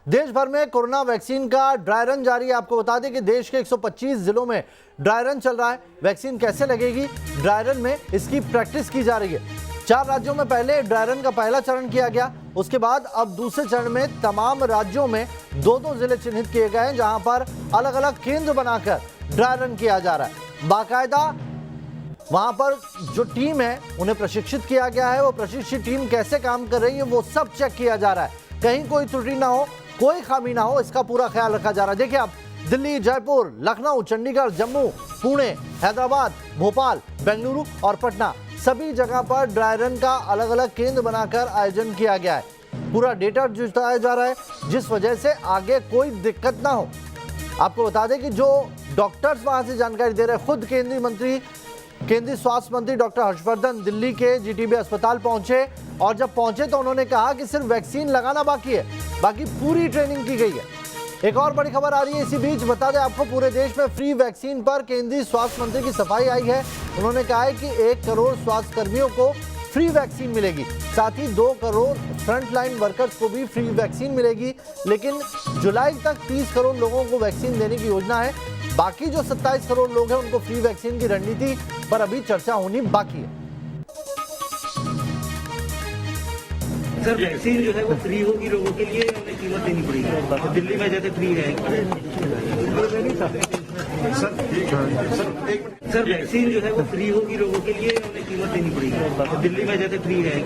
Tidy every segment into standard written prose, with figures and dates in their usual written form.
देश भर में कोरोना वैक्सीन का ड्राई रन जारी है। आपको बता दें कि देश के 125 जिलों में ड्राई रन चल रहा है। वैक्सीन कैसे लगेगी, ड्राई रन में इसकी प्रैक्टिस की जा रही है। 4 राज्यों में पहले ड्राई रन का पहला चरण किया गया, उसके बाद अब दूसरे चरण में तमाम राज्यों में 2-2 जिले चिन्हित किए गए हैं, जहां पर अलग अलग केंद्र बनाकर ड्राई रन किया जा रहा है। बाकायदा वहां पर जो टीम है उन्हें प्रशिक्षित किया गया है। वो प्रशिक्षित टीम कैसे काम कर रही है वो सब चेक किया जा रहा है। कहीं कोई त्रुटि ना हो, कोई खामी ना हो, इसका पूरा ख्याल रखा जा रहा है। देखिए आप, दिल्ली, जयपुर, लखनऊ, चंडीगढ़, जम्मू, पुणे, हैदराबाद, भोपाल, बेंगलुरु और पटना, सभी जगह पर ड्राई रन का अलग अलग केंद्र बनाकर आयोजन किया गया है। पूरा डेटा जुटाया जा रहा है, जिस वजह से आगे कोई दिक्कत ना हो। आपको बता दें कि जो डॉक्टर्स वहां से जानकारी दे रहे हैं, खुद केंद्रीय स्वास्थ्य मंत्री डॉक्टर हर्षवर्धन दिल्ली के जीटीबी अस्पताल पहुंचे, और जब पहुंचे तो उन्होंने कहा कि सिर्फ वैक्सीन लगाना बाकी है, बाकी पूरी ट्रेनिंग की गई है। एक और बड़ी खबर आ रही है इसी बीच, बता दें आपको, पूरे देश में फ्री वैक्सीन पर केंद्रीय स्वास्थ्य मंत्री की सफाई आई है। उन्होंने कहा है कि 1 करोड़ स्वास्थ्य कर्मियों को फ्री वैक्सीन मिलेगी, साथ ही 2 करोड़ फ्रंटलाइन वर्कर्स को भी फ्री वैक्सीन मिलेगी। लेकिन जुलाई तक 30 करोड़ लोगों को वैक्सीन देने की योजना है। बाकी जो 27 करोड़ लोग हैं उनको फ्री वैक्सीन की रणनीति पर अभी चर्चा होनी बाकी है। सर, वैक्सीन जो है वो फ्री होगी लोगों के लिए, उन्हें कीमत देनी पड़ेगी? दिल्ली में जैसे फ्री है सर, वैक्सीन जो है वो फ्री होगी लोगों के लिए, उन्हें कीमत देनी पड़ेगी? दिल्ली में जैसे फ्री है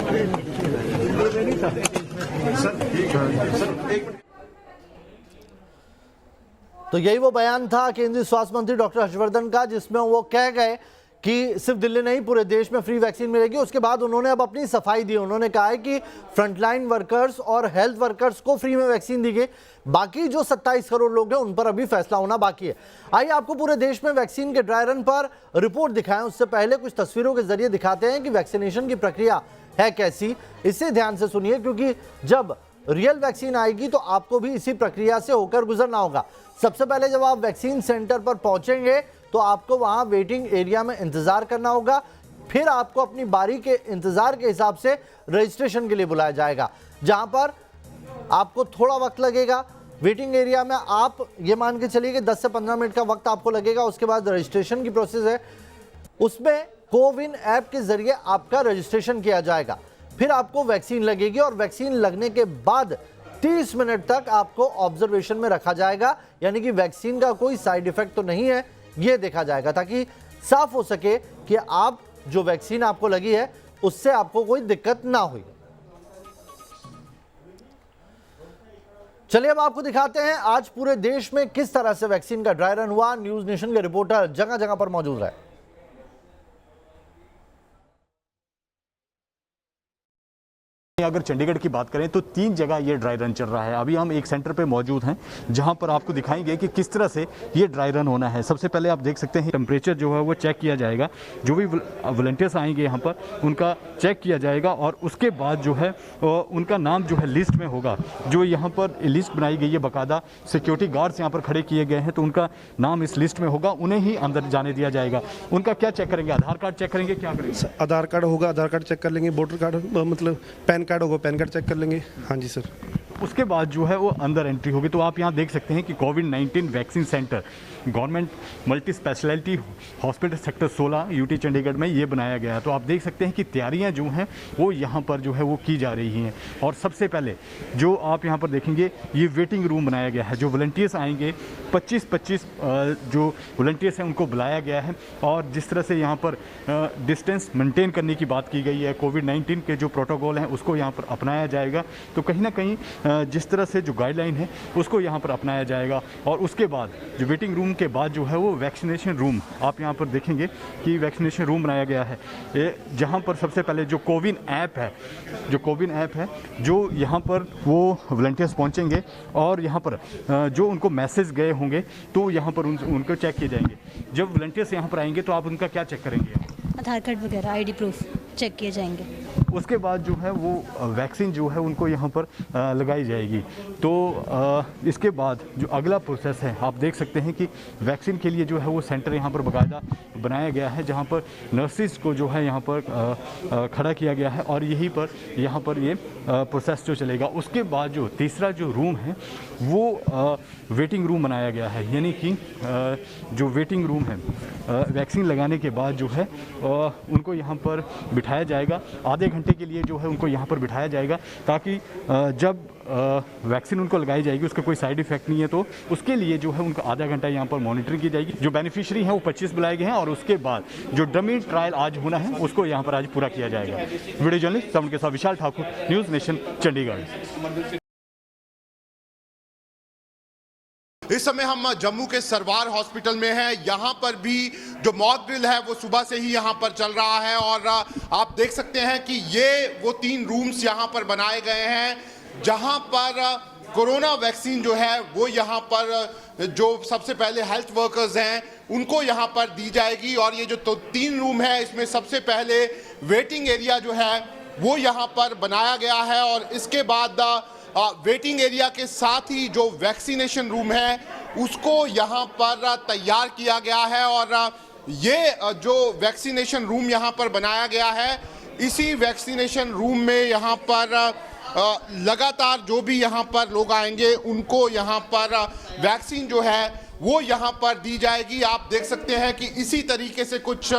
तो यही वो बयान था केंद्रीय स्वास्थ्य मंत्री डॉक्टर हर्षवर्धन का, जिसमें वो कह गए कि सिर्फ दिल्ली नहीं पूरे देश में फ्री वैक्सीन मिलेगी। उसके बाद उन्होंने अब अपनी सफाई दी। उन्होंने कहा है कि फ्रंटलाइन वर्कर्स और हेल्थ वर्कर्स को फ्री में वैक्सीन दी गई, बाकी जो 27 करोड़ लोग हैं उन पर अभी फैसला होना बाकी है। आइए आपको पूरे देश में वैक्सीन के ड्राई रन पर रिपोर्ट दिखाएं। उससे पहले कुछ तस्वीरों के जरिए दिखाते हैं कि वैक्सीनेशन की प्रक्रिया है कैसी। इसे ध्यान से सुनिए, क्योंकि जब रियल वैक्सीन आएगी तो आपको भी इसी प्रक्रिया से होकर गुजरना होगा। सबसे पहले जब आप वैक्सीन सेंटर पर पहुंचेंगे तो आपको वहां वेटिंग एरिया में इंतजार करना होगा। फिर आपको अपनी बारी के इंतजार के हिसाब से रजिस्ट्रेशन के लिए बुलाया जाएगा, जहां पर आपको थोड़ा वक्त लगेगा। वेटिंग एरिया में आप ये मान के चलिए कि 10 से 15 मिनट का वक्त आपको लगेगा। उसके बाद रजिस्ट्रेशन की प्रोसेस है, उसमें कोविन ऐप के जरिए आपका रजिस्ट्रेशन किया जाएगा। फिर आपको वैक्सीन लगेगी और वैक्सीन लगने के बाद 30 मिनट तक आपको ऑब्जर्वेशन में रखा जाएगा, यानी कि वैक्सीन का कोई साइड इफेक्ट तो नहीं है ये देखा जाएगा, ताकि साफ हो सके कि आप जो वैक्सीन आपको लगी है उससे आपको कोई दिक्कत ना हुई। चलिए अब आपको दिखाते हैं आज पूरे देश में किस तरह से वैक्सीन का ड्राई रन हुआ। न्यूज नेशन के रिपोर्टर जगह जगह पर मौजूद रहे। अगर चंडीगढ़ की बात करें तो 3 जगह ये ड्राई रन चल रहा है। अभी हम एक सेंटर पे मौजूद हैं जहां पर आपको दिखाएंगे कि किस तरह से ये ड्राई रन होना है। सबसे पहले आप देख सकते हैं टेम्परेचर जो है वो चेक किया जाएगा। जो भी वॉलंटियर्स आएंगे यहाँ पर उनका चेक किया जाएगा, और उसके बाद जो है उनका नाम जो है लिस्ट में होगा। जो यहाँ पर लिस्ट बनाई गई है, बाकायदा सिक्योरिटी गार्ड्स यहाँ पर खड़े किए गए हैं, तो उनका नाम इस लिस्ट में होगा। उन्हें ही अंदर जाने दिया जाएगा। उनका क्या चेक करेंगे? आधार कार्ड चेक करेंगे। क्या करेंगे? आधार कार्ड होगा, आधार कार्ड चेक कर लेंगे। वोटर कार्ड मतलब पैन कार्ड होगा, पैन कार्ड चेक कर लेंगे। हाँ जी सर। उसके बाद जो है वो अंदर एंट्री होगी। तो आप यहाँ देख सकते हैं कि कोविड-19 vaccine centre government multi speciality hospital sector 16 UT Chandigarh में ये बनाया गया है। तो आप देख सकते हैं कि तैयारियां जो हैं वो यहाँ पर जो है वो की जा रही हैं। और सबसे पहले जो आप यहाँ पर देखेंगे ये वेटिंग रूम बनाया गया है। जो वॉलंटियर्स आएंगे 25 जो वॉलंटियर्स हैं उनको बुलाया गया है, और जिस तरह से यहाँ पर डिस्टेंस मेंटेन करने की बात की गई है, कोविड-19 के जो प्रोटोकॉल हैं उसको यहाँ पर अपनाया जाएगा। तो कहीं ना कहीं जिस तरह से जो गाइडलाइन है उसको यहाँ पर अपनाया जाएगा। और उसके बाद जो वेटिंग रूम के बाद जो है वो वैक्सीनेशन रूम आप यहाँ पर देखेंगे कि वैक्सीनेशन रूम बनाया गया है, जहाँ पर सबसे पहले जो कोविन ऐप है जो यहाँ पर वो वॉलंटियर्स पहुँचेंगे, और यहाँ पर जो उनको मैसेज गए होंगे तो यहाँ पर उनको चेक किए जाएंगे। जब वॉलंटियर्स यहाँ पर आएंगे तो आप उनका क्या चेक करेंगे? आधार कार्ड वगैरह, आईडी प्रूफ चेक किए जाएंगे। उसके बाद जो है वो वैक्सीन जो है उनको यहाँ पर लगाई जाएगी। तो इसके बाद जो अगला प्रोसेस है, आप देख सकते हैं कि वैक्सीन के लिए जो है वो सेंटर यहाँ पर बाकायदा बनाया गया है, जहाँ पर नर्सिस को जो है यहाँ पर खड़ा किया गया है और यहीं पर यहाँ पर ये प्रोसेस जो चलेगा। उसके बाद जो तीसरा जो रूम है वो वेटिंग रूम बनाया गया है, यानी कि जो वेटिंग रूम है वैक्सीन लगाने के बाद जो है उनको यहाँ पर बिठाया जाएगा। आधे घंटे के लिए जो है उनको यहाँ पर बिठाया जाएगा, ताकि जब वैक्सीन उनको लगाई जाएगी उसका कोई साइड इफेक्ट नहीं है, तो उसके लिए जो है उनको आधा घंटा यहाँ पर मॉनिटरिंग की जाएगी। जो बेनिफिशियरी हैं वो 25 बुलाए गए हैं और उसके बाद जो डमी ट्रायल आज होना है उसको यहाँ पर आज पूरा किया जाएगा। वीडियो जर्नलिस्ट साउंड के साथ विशाल ठाकुर, न्यूज़ नेशन, चंडीगढ़। इस समय हम जम्मू के सरवार हॉस्पिटल में हैं। यहाँ पर भी जो मॉक ड्रिल है वो सुबह से ही यहाँ पर चल रहा है और आप देख सकते हैं कि ये वो 3 रूम्स यहाँ पर बनाए गए हैं, जहाँ पर कोरोना वैक्सीन जो है वो यहाँ पर जो सबसे पहले हेल्थ वर्कर्स हैं उनको यहाँ पर दी जाएगी। और ये जो 3 रूम है इसमें सबसे पहले वेटिंग एरिया जो है वो यहाँ पर बनाया गया है और इसके बाद वेटिंग एरिया के साथ ही जो वैक्सीनेशन रूम है उसको यहाँ पर तैयार किया गया है। और ये जो वैक्सीनेशन रूम यहाँ पर बनाया गया है, इसी वैक्सीनेशन रूम में यहाँ पर लगातार जो भी यहाँ पर लोग आएंगे उनको यहाँ पर वैक्सीन जो है वो यहाँ पर दी जाएगी। आप देख सकते हैं कि इसी तरीके से कुछ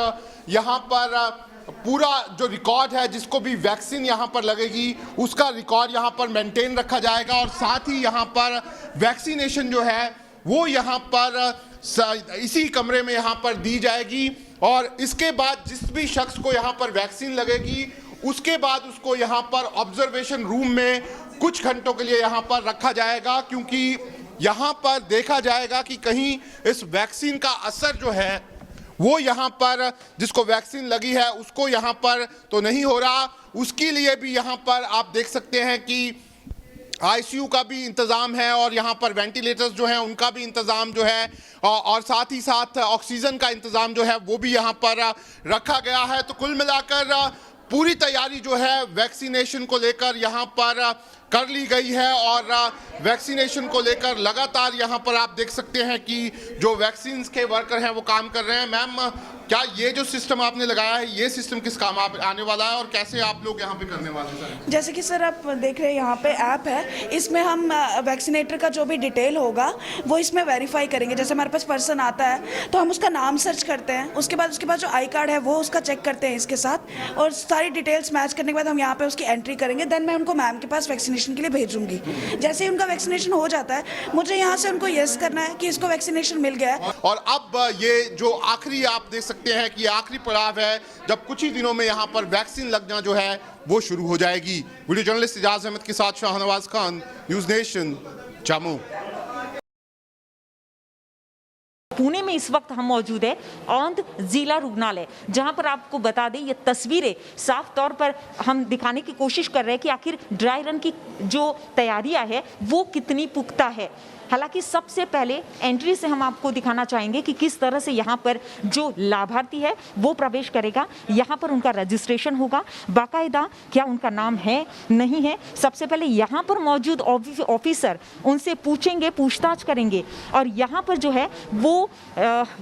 यहाँ पर पूरा जो रिकॉर्ड है, जिसको भी वैक्सीन यहाँ पर लगेगी उसका रिकॉर्ड यहाँ पर मेंटेन रखा जाएगा और साथ ही यहाँ पर वैक्सीनेशन जो है वो यहाँ पर इसी कमरे में यहाँ पर दी जाएगी। और इसके बाद जिस भी शख्स को यहाँ पर वैक्सीन लगेगी उसके बाद उसको यहाँ पर ऑब्जर्वेशन रूम में कुछ घंटों के लिए यहाँ पर रखा जाएगा, क्योंकि यहाँ पर देखा जाएगा कि कहीं इस वैक्सीन का असर जो है वो यहाँ पर जिसको वैक्सीन लगी है उसको यहाँ पर तो नहीं हो रहा। उसके लिए भी यहाँ पर आप देख सकते हैं कि आईसीयू का भी इंतज़ाम है और यहाँ पर वेंटिलेटर्स जो हैं उनका भी इंतज़ाम जो है और साथ ही साथ ऑक्सीजन का इंतज़ाम जो है वो भी यहाँ पर रखा गया है। तो कुल मिलाकर पूरी तैयारी जो है वैक्सीनेशन को लेकर यहाँ पर कर ली गई है और वैक्सीनेशन को लेकर लगातार यहाँ पर आप देख सकते हैं कि जो वैक्सीन के वर्कर हैं वो काम कर रहे हैं। मैम, क्या ये जो सिस्टम आपने लगाया है ये सिस्टम किस काम आने वाला है और कैसे आप लोग यहाँ पे करने वाले हैं? जैसे कि सर आप देख रहे हैं यहाँ पे ऐप है, इसमें हम वैक्सीनेटर का जो भी डिटेल होगा वो इसमें वेरीफाई करेंगे। जैसे हमारे पास पर्सन आता है तो हम उसका नाम सर्च करते हैं, उसके बाद जो आई कार्ड है वो उसका चेक करते हैं इसके साथ, और सारी डिटेल्स मैच करने के बाद हम यहाँ पे उसकी एंट्री करेंगे। देन मैं उनको मैम के पास वैक्सीनेशन के लिए भेजूंगी। जैसे ही उनका वैक्सीनेशन हो जाता है मुझे यहाँ से उनको येस करना है कि इसको वैक्सीनेशन मिल गया है। और अब ये जो आखिरी आप देख सकते हैं कि आखिरी पड़ाव है, जब कुछ ही दिनों में यहाँ पर वैक्सीन लगना जो है वो शुरू हो जाएगी। वीडियो जर्नलिस्ट इजाज अहमद के साथ शाहनवाज खान, न्यूज़ नेशन, जम्मू। पुणे में इस वक्त हम मौजूद है औंध जिला रुग्णालय, जहां पर आपको बता दें ये तस्वीरें साफ तौर पर हम दिखाने की कोशिश कर रहे हैं कि आखिर ड्राई रन की जो तैयारियां है वो कितनी पुख्ता है। हालांकि सबसे पहले एंट्री से हम आपको दिखाना चाहेंगे कि किस तरह से यहाँ पर जो लाभार्थी है वो प्रवेश करेगा, यहाँ पर उनका रजिस्ट्रेशन होगा बाकायदा, क्या उनका नाम है नहीं है। सबसे पहले यहाँ पर मौजूद ऑफिसर उनसे पूछेंगे, पूछताछ करेंगे। और यहाँ पर जो है वो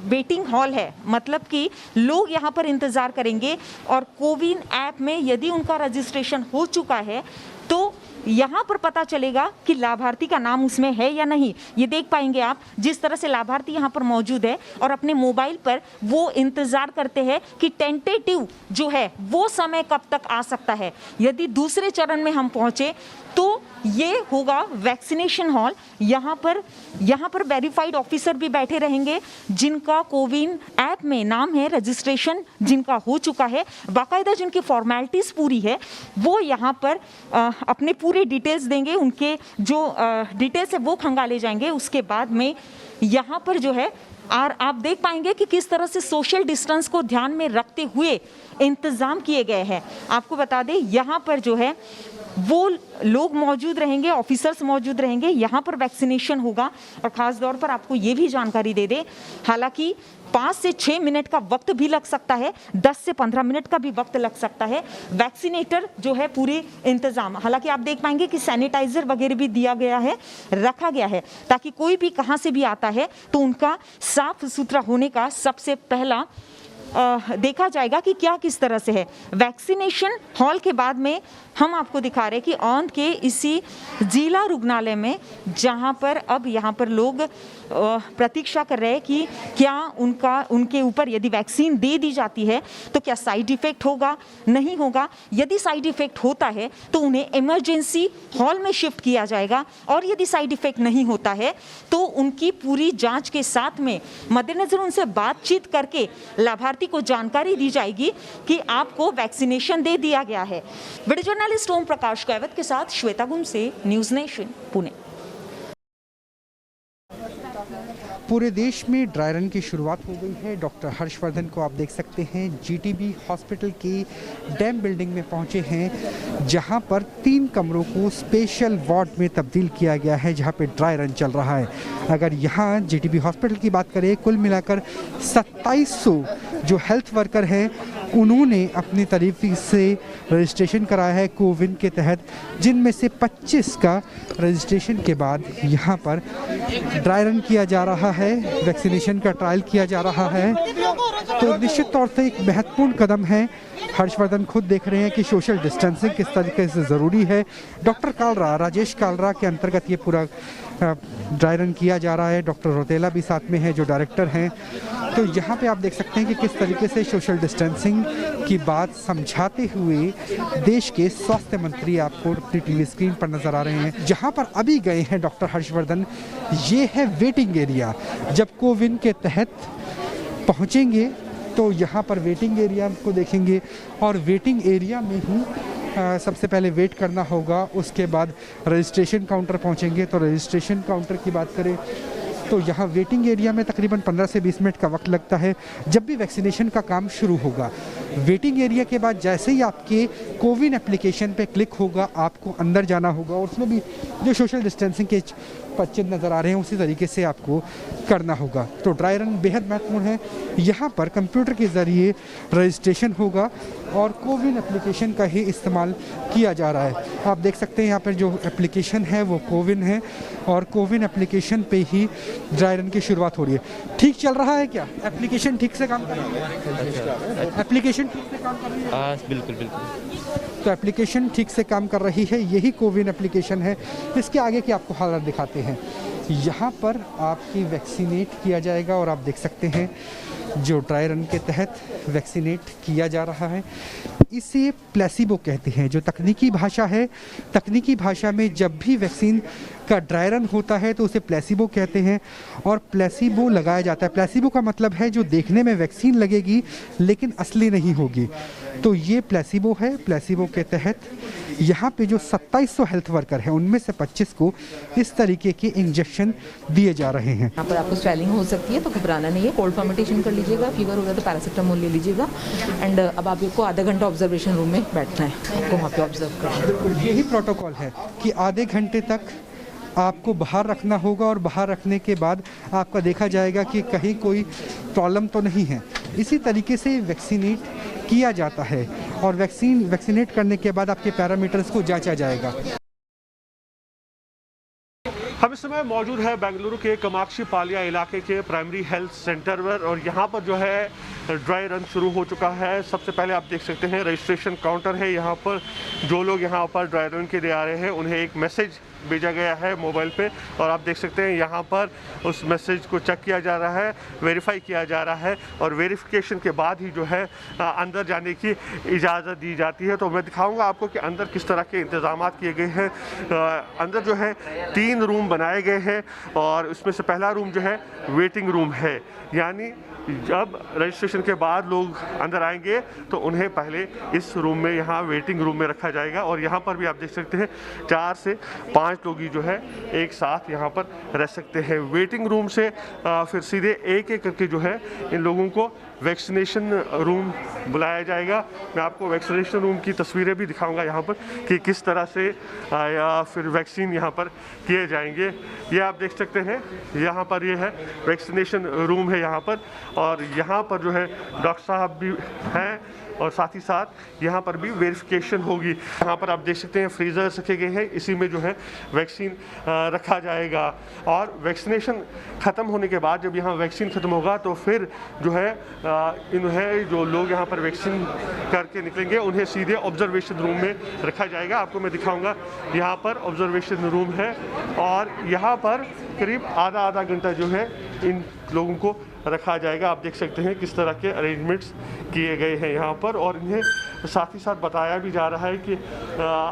वेटिंग हॉल है, मतलब कि लोग यहाँ पर इंतज़ार करेंगे और कोविन ऐप में यदि उनका रजिस्ट्रेशन हो चुका है तो यहाँ पर पता चलेगा कि लाभार्थी का नाम उसमें है या नहीं। ये देख पाएंगे आप जिस तरह से लाभार्थी यहाँ पर मौजूद है और अपने मोबाइल पर वो इंतज़ार करते हैं कि टेंटेटिव जो है वो समय कब तक आ सकता है। यदि दूसरे चरण में हम पहुँचे तो ये होगा वैक्सीनेशन हॉल। यहाँ पर वेरीफाइड ऑफिसर भी बैठे रहेंगे जिनका कोविन ऐप में नाम है, रजिस्ट्रेशन जिनका हो चुका है, बाकायदा जिनकी फॉर्मेलिटीज़ पूरी है, वो यहाँ पर अपने पूरे डिटेल्स देंगे। उनके जो डिटेल्स है वो खंगाले जाएंगे। उसके बाद में यहाँ पर जो है और आप देख पाएंगे कि किस तरह से सोशल डिस्टेंस को ध्यान में रखते हुए इंतज़ाम किए गए हैं। आपको बता दें यहाँ पर जो है वो लोग मौजूद रहेंगे, ऑफिसर्स मौजूद रहेंगे, यहाँ पर वैक्सीनेशन होगा। और ख़ास तौर पर आपको ये भी जानकारी दे दें, हालांकि 5 से 6 मिनट का वक्त भी लग सकता है, 10 से 15 मिनट का भी वक्त लग सकता है। वैक्सीनेटर जो है पूरे इंतजाम, हालांकि आप देख पाएंगे कि सैनिटाइजर वगैरह भी दिया गया है, रखा गया है, ताकि कोई भी कहाँ से भी आता है तो उनका साफ सुथरा होने का सबसे पहला देखा जाएगा कि क्या किस तरह से है। वैक्सीनेशन हॉल के बाद में हम आपको दिखा रहे हैं कि औंध के इसी जिला रुग्णालय में, जहां पर अब यहां पर लोग प्रतीक्षा कर रहे हैं कि क्या उनके ऊपर यदि वैक्सीन दे दी जाती है तो क्या साइड इफेक्ट होगा, नहीं होगा। यदि साइड इफेक्ट होता है तो उन्हें इमरजेंसी हॉल में शिफ्ट किया जाएगा, और यदि साइड इफेक्ट नहीं होता है तो उनकी पूरी जांच के साथ में मद्देनजर उनसे बातचीत करके लाभार्थी को जानकारी दी जाएगी कि आपको वैक्सीनेशन दे दिया गया है। वीडियो जर्नलिस्ट ओम प्रकाश कैवत के साथ श्वेता गुमसे, न्यूज़ नेशन, पुणे। पूरे देश में ड्राई रन की शुरुआत हो गई है। डॉक्टर हर्षवर्धन को आप देख सकते हैं जीटीबी हॉस्पिटल की डैम बिल्डिंग में पहुंचे हैं, जहां पर 3 कमरों को स्पेशल वार्ड में तब्दील किया गया है, जहां पे ड्राई रन चल रहा है। अगर यहां जीटीबी हॉस्पिटल की बात करें, कुल मिलाकर 2700 जो हेल्थ वर्कर हैं उन्होंने अपनी तरीके से रजिस्ट्रेशन कराया है कोविन के तहत, जिनमें से 25 का रजिस्ट्रेशन के बाद यहाँ पर ड्राई रन किया जा रहा है, वैक्सीनेशन का ट्रायल किया जा रहा है। तो निश्चित तौर से एक महत्वपूर्ण कदम है। हर्षवर्धन खुद देख रहे हैं कि सोशल डिस्टेंसिंग किस तरीके से ज़रूरी है। डॉक्टर कालरा, राजेश कालरा के अंतर्गत ये पूरा ड्राई रन किया जा रहा है। डॉक्टर रोतेला भी साथ में है जो डायरेक्टर हैं। तो यहाँ पे आप देख सकते हैं कि किस तरीके से सोशल डिस्टेंसिंग की बात समझाते हुए देश के स्वास्थ्य मंत्री आपको अपनी टीवी स्क्रीन पर नजर आ रहे हैं। जहाँ पर अभी गए हैं डॉक्टर हर्षवर्धन, ये है वेटिंग एरिया। जब कोविन के तहत पहुँचेंगे तो यहाँ पर वेटिंग एरिया को देखेंगे, और वेटिंग एरिया में ही सबसे पहले वेट करना होगा। उसके बाद रजिस्ट्रेशन काउंटर पहुँचेंगे। तो रजिस्ट्रेशन काउंटर की बात करें तो यहाँ वेटिंग एरिया में तकरीबन 15 से 20 मिनट का वक्त लगता है जब भी वैक्सीनेशन का काम शुरू होगा। वेटिंग एरिया के बाद जैसे ही आपके कोविन एप्लीकेशन पे क्लिक होगा, आपको अंदर जाना होगा, और उसमें भी जो सोशल डिस्टेंसिंग के चिन्ह नज़र आ रहे हैं उसी तरीके से आपको करना होगा। तो ड्राई रन बेहद महत्वपूर्ण है। यहाँ पर कंप्यूटर के ज़रिए रजिस्ट्रेशन होगा और कोविन एप्लीकेशन का ही इस्तेमाल किया जा रहा है। आप देख सकते हैं यहाँ पर जो एप्लीकेशन है वो कोविन है, और कोविन एप्लीकेशन पे ही ड्राई रन की शुरुआत हो रही है। ठीक चल रहा है क्या? एप्लीकेशन ठीक से काम कर रही है? एप्लीकेशन ठीक से काम कर रही है? बिल्कुल बिल्कुल। तो एप्लीकेशन ठीक से काम कर रही है, यही कोविन एप्लीकेशन है। इसके आगे की आपको हालत दिखाते हैं। यहाँ पर आपकी वैक्सीनेट किया जाएगा, और आप देख सकते हैं जो ड्राई रन के तहत वैक्सीनेट किया जा रहा है, इसे प्लेसिबो कहते हैं। जो तकनीकी भाषा है, तकनीकी भाषा में जब भी वैक्सीन का ड्राई रन होता है तो उसे प्लेसिबो कहते हैं, और प्लेसिबो लगाया जाता है। प्लेसिबो का मतलब है जो देखने में वैक्सीन लगेगी लेकिन असली नहीं होगी। तो ये प्लेसिबो है। प्लेसिबो के तहत यहाँ पे जो 2700 हेल्थ वर्कर हैं उनमें से 25 को इस तरीके के इंजेक्शन दिए जा रहे हैं। यहाँ पर आपको स्वेलिंग हो सकती है तो घबराना नहीं है, कोल्ड फॉर्मेटेशन कर लीजिएगा, फीवर होगा तो पैरासिटामोल ले लीजिएगा। एंड अब आपको आधा घंटा ऑब्जर्वेशन रूम में बैठना है, आपको वहाँ पे ऑब्जर्व करना है। बिल्कुल यही प्रोटोकॉल है कि आधे घंटे तक आपको बाहर रखना होगा, और बाहर रखने के बाद आपका देखा जाएगा कि कहीं कोई प्रॉब्लम तो नहीं है। इसी तरीके से वैक्सीनेट किया जाता है, और वैक्सीनेट करने के बाद आपके पैरामीटर्स को जांचा जाएगा। हम इस समय मौजूद है बेंगलुरु के कामाक्षी पालिया इलाके के प्राइमरी हेल्थ सेंटर पर, और यहाँ पर जो है ड्राई रन शुरू हो चुका है। सबसे पहले आप देख सकते हैं रजिस्ट्रेशन काउंटर है। यहाँ पर जो लोग यहाँ पर ड्राई रन के लिए आ रहे हैं उन्हें एक मैसेज भेजा गया है मोबाइल पे, और आप देख सकते हैं यहाँ पर उस मैसेज को चेक किया जा रहा है, वेरीफाई किया जा रहा है, और वेरिफिकेशन के बाद ही जो है अंदर जाने की इजाज़त दी जाती है। तो मैं दिखाऊंगा आपको कि अंदर किस तरह के इंतज़ाम किए गए हैं। अंदर जो है 3 रूम बनाए गए हैं, और उसमें से पहला रूम जो है वेटिंग रूम है, यानी जब रजिस्ट्रेशन के बाद लोग अंदर आएंगे तो उन्हें पहले इस रूम में, यहाँ वेटिंग रूम में रखा जाएगा। और यहाँ पर भी आप देख सकते हैं 4 से 5 5 लोग ही जो है एक साथ यहाँ पर रह सकते हैं। वेटिंग रूम से फिर सीधे एक एक करके जो है इन लोगों को वैक्सीनेशन रूम बुलाया जाएगा। मैं आपको वैक्सीनेशन रूम की तस्वीरें भी दिखाऊंगा यहाँ पर कि किस तरह से या फिर वैक्सीन यहाँ पर किए जाएंगे। ये आप देख सकते हैं, यहाँ पर ये है वैक्सीनेशन रूम है यहाँ पर, और यहाँ पर जो है डॉक्टर साहब भी हैं और साथ ही साथ यहाँ पर भी वेरिफिकेशन होगी। यहाँ पर आप देख सकते हैं फ्रीज़र रखे गए हैं, इसी में जो है वैक्सीन रखा जाएगा। और वैक्सीनेशन ख़त्म होने के बाद जब यहाँ वैक्सीन ख़त्म होगा तो फिर जो है इन्हें जो लोग यहाँ पर वैक्सीन करके निकलेंगे उन्हें सीधे ऑब्जर्वेशन रूम में रखा जाएगा। आपको मैं दिखाऊँगा, यहाँ पर ऑब्जर्वेशन रूम है और यहाँ पर करीब आधा घंटा जो है इन लोगों को रखा जाएगा। आप देख सकते हैं किस तरह के अरेंजमेंट्स किए गए हैं यहाँ पर, और इन्हें साथ ही साथ बताया भी जा रहा है कि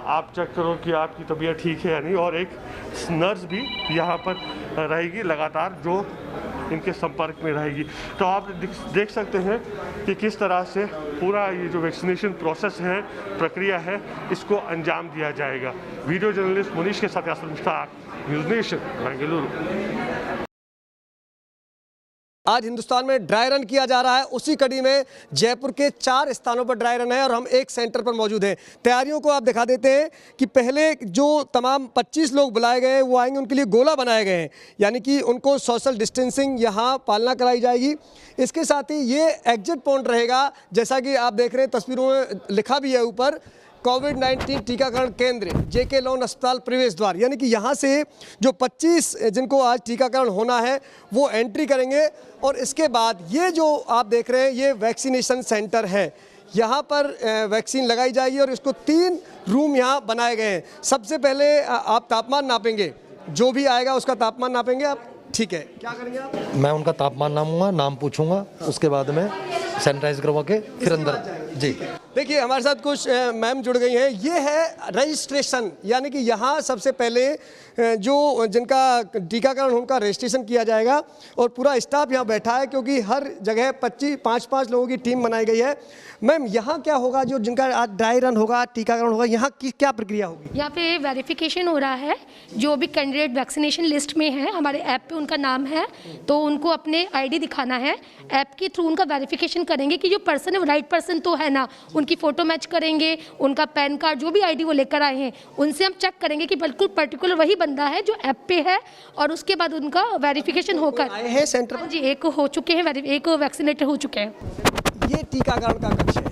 आप चेक करो कि आपकी तबीयत ठीक है या नहीं, और एक नर्स भी यहाँ पर रहेगी लगातार जो इनके संपर्क में रहेगी। तो आप देख सकते हैं कि किस तरह से पूरा ये जो वैक्सीनेशन प्रोसेस है, प्रक्रिया है, इसको अंजाम दिया जाएगा। वीडियो जर्नलिस्ट मुनीश के साथ यासिर मुश्ताक, न्यूज़ नेशन, बेंगलुरु। आज हिंदुस्तान में ड्राई रन किया जा रहा है, उसी कड़ी में जयपुर के 4 स्थानों पर ड्राई रन है और हम एक सेंटर पर मौजूद हैं। तैयारियों को आप दिखा देते हैं कि पहले जो तमाम 25 लोग बुलाए गए हैं वो आएंगे, उनके लिए गोला बनाए गए हैं, यानी कि उनको सोशल डिस्टेंसिंग यहाँ पालना कराई जाएगी। इसके साथ ही ये एग्जिट पॉइंट रहेगा, जैसा कि आप देख रहे हैं तस्वीरों में लिखा भी है ऊपर, कोविड-19 टीकाकरण केंद्र जेके लोन अस्पताल प्रवेश द्वार, यानी कि यहाँ से जो 25 जिनको आज टीकाकरण होना है वो एंट्री करेंगे। और इसके बाद ये जो आप देख रहे हैं ये वैक्सीनेशन सेंटर है, यहाँ पर वैक्सीन लगाई जाएगी और इसको 3 रूम यहाँ बनाए गए हैं। सबसे पहले आप तापमान नापेंगे, जो भी आएगा उसका तापमान नापेंगे आप, ठीक है? क्या करेंगे आप? मैं उनका तापमान नापूंगा, नाम पूछूंगा, उसके बाद में सैनिटाइज करवा के फिर अंदर। जी देखिए हमारे साथ कुछ मैम जुड़ गई हैं। ये है रजिस्ट्रेशन, यानी कि यहाँ सबसे पहले जो जिनका टीकाकरण उनका रजिस्ट्रेशन किया जाएगा और पूरा स्टाफ यहाँ बैठा है, क्योंकि हर जगह 5-5 लोगों की टीम बनाई गई है। मैम यहाँ क्या होगा, जो जिनका आज ड्राई रन होगा, टीकाकरण होगा, यहाँ की क्या प्रक्रिया होगी? यहाँ पे वेरिफिकेशन हो रहा है, जो भी कैंडिडेट वैक्सीनेशन लिस्ट में है, हमारे ऐप पे उनका नाम है, तो उनको अपने आईडी दिखाना है। ऐप के थ्रू उनका वेरिफिकेशन करेंगे कि जो पर्सन है वो राइट पर्सन तो है ना, उनकी फ़ोटो मैच करेंगे, उनका पैन कार्ड, जो भी आईडी वो लेकर आए हैं उनसे हम चेक करेंगे कि बिल्कुल पर्टिकुलर वही बंदा है जो ऐप पे है, और उसके बाद उनका वेरिफिकेशन होकर आए हैं सेंटर पर? जी, एक हो चुके हैं, एक वैक्सीनेटर हो चुके हैं। ये टीकाकरण का कक्ष है।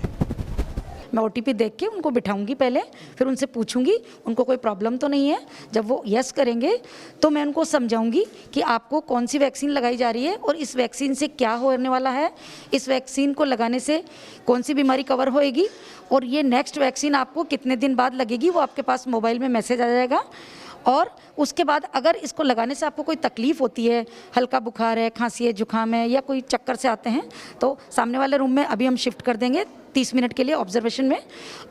मैं OTP देख के उनको बिठाऊंगी पहले, फिर उनसे पूछूंगी उनको कोई प्रॉब्लम तो नहीं है। जब वो यस करेंगे तो मैं उनको समझाऊंगी कि आपको कौन सी वैक्सीन लगाई जा रही है और इस वैक्सीन से क्या होने वाला है, इस वैक्सीन को लगाने से कौन सी बीमारी कवर होएगी, और ये नेक्स्ट वैक्सीन आपको कितने दिन बाद लगेगी, वो आपके पास मोबाइल में मैसेज आ जाएगा। और उसके बाद अगर इसको लगाने से आपको कोई तकलीफ़ होती है, हल्का बुखार है, खांसी है, जुकाम है, या कोई चक्कर से आते हैं, तो सामने वाले रूम में अभी हम शिफ्ट कर देंगे 30 मिनट के लिए ऑब्जर्वेशन में।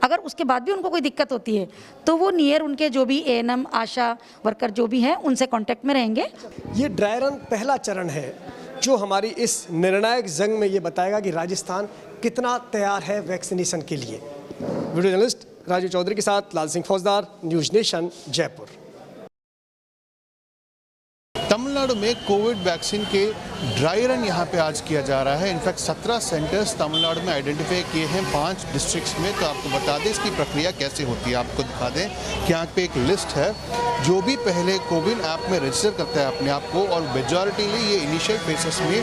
अगर उसके बाद भी उनको कोई दिक्कत होती है तो वो नियर उनके जो भी ANM आशा वर्कर जो भी हैं उनसे कांटेक्ट में रहेंगे। ये ड्राई रन पहला चरण है जो हमारी इस निर्णायक जंग में ये बताएगा कि राजस्थान कितना तैयार है वैक्सीनेशन के लिए। वीडियो जर्नलिस्ट राजू चौधरी के साथ लाल सिंह फौजदार, न्यूज़ नेशन, जयपुर। तमिलनाडु में कोविड वैक्सीन के ड्राई रन यहाँ पे आज किया जा रहा है। इनफैक्ट 17 सेंटर्स तमिलनाडु में आइडेंटिफाई किए हैं 5 डिस्ट्रिक्ट्स में। तो आपको बता दें इसकी प्रक्रिया कैसे होती है, आपको दिखा दें कि यहाँ पे एक लिस्ट है। जो भी पहले कोविन ऐप में रजिस्टर करता है अपने आप को, और मेजॉरिटीली ये इनिशियल फेसेस में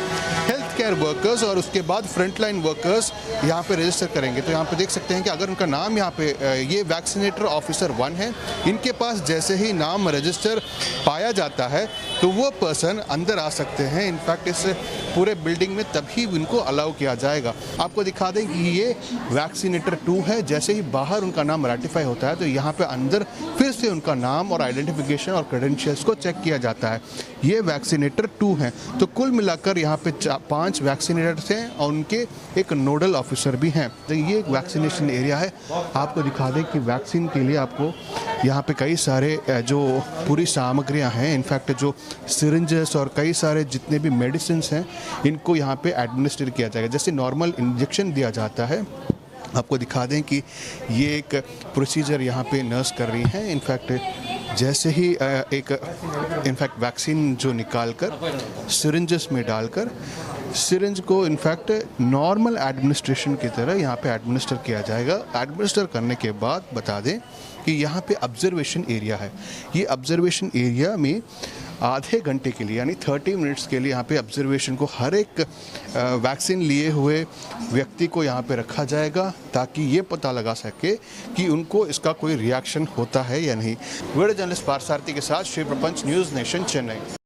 हेल्थ केयर वर्कर्स और उसके बाद फ्रंटलाइन वर्कर्स यहाँ पे रजिस्टर करेंगे। तो यहाँ पे देख सकते हैं कि अगर उनका नाम यहाँ पे ये वैक्सीनेटर ऑफिसर 1 है, इनके पास जैसे ही नाम रजिस्टर पाया जाता है तो वो पर्सन अंदर आ सकते हैं। इनफैक्ट इस पूरे बिल्डिंग में तभी इनको अलाउ किया जाएगा। आपको दिखा दें कि ये वैक्सीनेटर 2 है। जैसे ही बाहर उनका नाम रेटिफाई होता है तो यहाँ पे अंदर फिर से उनका नाम और आइडेंटिफिकेशन और क्रेडेंशियल्स को चेक किया जाता है। ये वैक्सीनेटर 2 हैं। तो कुल मिलाकर यहाँ पे 5 वैक्सीनेटर्स हैं और उनके एक नोडल ऑफिसर भी हैं। तो ये एक वैक्सीनेशन एरिया है। आपको दिखा दें कि वैक्सीन के लिए आपको यहाँ पे कई सारे जो पूरी सामग्रियाँ हैं, इनफैक्ट जो सिरिंजेस और कई सारे जितने भी मेडिसिन हैं इनको यहाँ पे एडमिनिस्टर किया जाएगा। जैसे नॉर्मल इंजेक्शन दिया जाता है, आपको दिखा दें कि ये एक प्रोसीजर यहाँ पे नर्स कर रही हैं। इनफैक्ट जैसे ही एक इनफैक्ट वैक्सीन जो निकाल कर सिरिंजेस में डालकर सिरिंज को इनफैक्ट नॉर्मल एडमिनिस्ट्रेशन की तरह यहाँ पे एडमिनिस्टर किया जाएगा। एडमिनिस्टर करने के बाद बता दें कि यहाँ पे ऑब्जर्वेशन एरिया है। ये ऑब्जर्वेशन एरिया में आधे घंटे के लिए यानी 30 मिनट्स के लिए यहाँ पे ऑब्जर्वेशन को हर एक वैक्सीन लिए हुए व्यक्ति को यहाँ पे रखा जाएगा ताकि ये पता लगा सके कि उनको इसका कोई रिएक्शन होता है या नहीं। वीडियो जर्नलिस्ट पारसारथी के साथ शिव प्रपंच, न्यूज़ नेशन, चेन्नई।